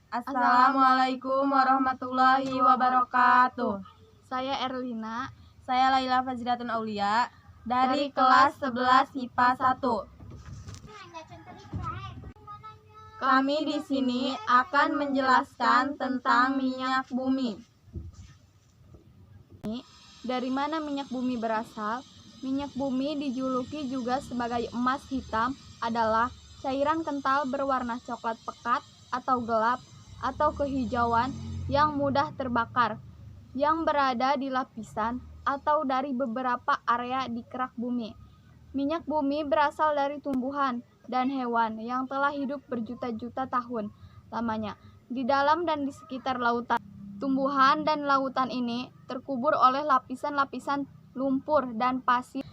Assalamualaikum warahmatullahi wabarakatuh. Saya Erlina. Saya Laila Fazilatun Aulia dari kelas 11 IPA 1. Kami di sini akan menjelaskan tentang minyak bumi. Dari mana minyak bumi berasal? Minyak bumi dijuluki juga sebagai emas hitam adalah cairan kental berwarna coklat pekat atau gelap atau kehijauan yang mudah terbakar, yang berada di lapisan atau dari beberapa area di kerak bumi. Minyak bumi berasal dari tumbuhan dan hewan yang telah hidup berjuta-juta tahun lamanya di dalam dan di sekitar lautan. Tumbuhan dan lautan ini terkubur oleh lapisan-lapisan lumpur dan pasir.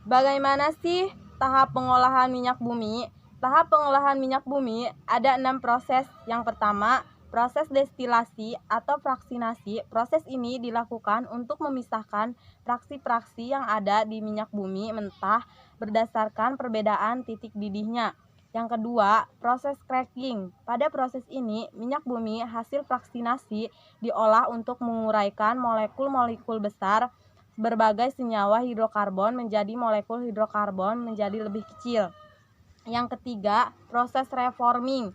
Bagaimana sih tahap pengolahan minyak bumi? Tahap pengolahan minyak bumi ada 6 proses. Yang pertama, proses destilasi atau fraksinasi. Proses ini dilakukan untuk memisahkan fraksi-fraksi yang ada di minyak bumi mentah berdasarkan perbedaan titik didihnya. Yang kedua, proses cracking. Pada proses ini, minyak bumi hasil fraksinasi diolah untuk menguraikan molekul-molekul besar berbagai senyawa hidrokarbon menjadi molekul hidrokarbon menjadi lebih kecil. Yang ketiga, proses reforming.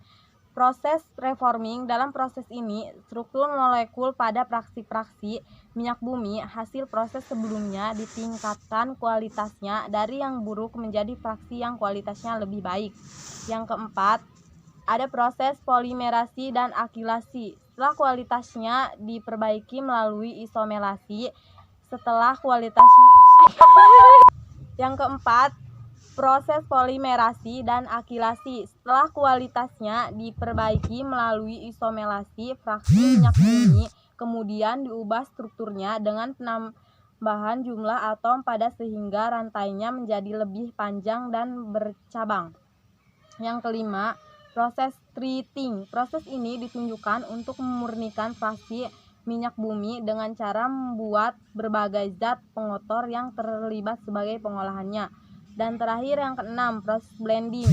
Proses reforming, dalam proses ini struktur molekul pada fraksi-fraksi minyak bumi hasil proses sebelumnya ditingkatkan kualitasnya dari yang buruk menjadi fraksi yang kualitasnya lebih baik. Yang keempat, ada proses polimerasi dan akilasi. Setelah kualitasnya diperbaiki melalui isomerasi. Setelah kualitasnya Yang keempat, proses polimerasi dan akilasi. Setelah kualitasnya diperbaiki melalui isomerasi, fraksi minyak bumi kemudian diubah strukturnya dengan penambahan jumlah atom pada sehingga rantainya menjadi lebih panjang dan bercabang. Yang kelima, proses treating. Proses ini ditunjukkan untuk memurnikan fraksi minyak bumi dengan cara membuat berbagai zat pengotor yang terlibat sebagai pengolahannya. Dan terakhir yang keenam, proses blending.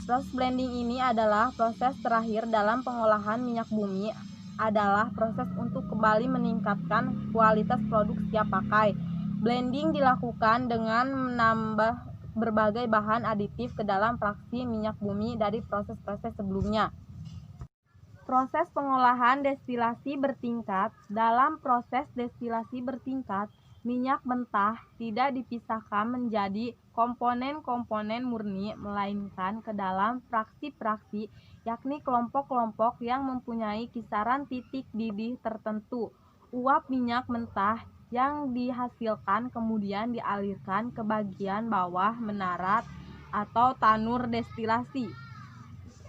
Proses blending ini adalah proses terakhir dalam pengolahan minyak bumi, adalah proses untuk kembali meningkatkan kualitas produk siap pakai. Blending dilakukan dengan menambah berbagai bahan aditif ke dalam fraksi minyak bumi dari proses-proses sebelumnya. Proses pengolahan destilasi bertingkat. Dalam proses destilasi bertingkat, minyak mentah tidak dipisahkan menjadi komponen-komponen murni, melainkan ke dalam fraksi-fraksi, yakni kelompok-kelompok yang mempunyai kisaran titik didih tertentu. Uap minyak mentah yang dihasilkan kemudian dialirkan ke bagian bawah menara atau tanur destilasi.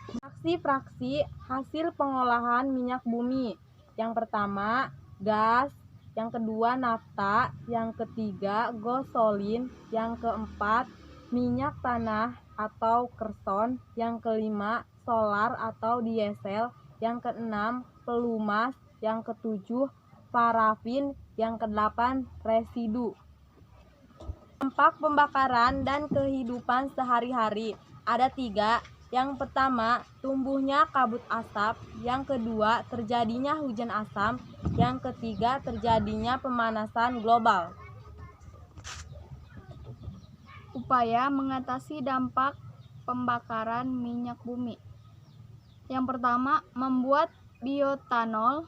Fraksi-fraksi hasil pengolahan minyak bumi. Yang pertama, gas. Yang kedua, nafta. Yang ketiga, gasolin. Yang keempat, minyak tanah atau kerson. Yang kelima, solar atau diesel. Yang keenam, pelumas. Yang ketujuh, parafin. Yang kedelapan, residu. Dampak pembakaran dan kehidupan sehari-hari ada 3. Yang pertama, tumbuhnya kabut asap. Yang kedua, terjadinya hujan asam. Yang ketiga, terjadinya pemanasan global. Upaya mengatasi dampak pembakaran minyak bumi. Yang pertama, membuat bioetanol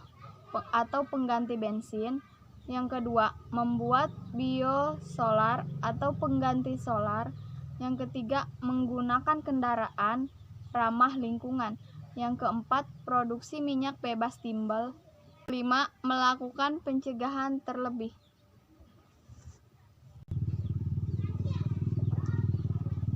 atau pengganti bensin. Yang kedua, membuat biosolar atau pengganti solar. Yang ketiga, menggunakan kendaraan ramah lingkungan. Yang keempat, produksi minyak bebas timbal. Kelima, melakukan pencegahan terlebih.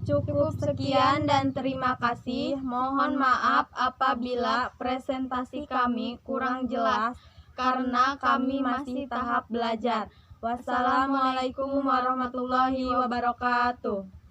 Cukup sekian dan terima kasih. Mohon maaf apabila presentasi kami kurang jelas karena kami masih tahap belajar. Wassalamualaikum warahmatullahi wabarakatuh.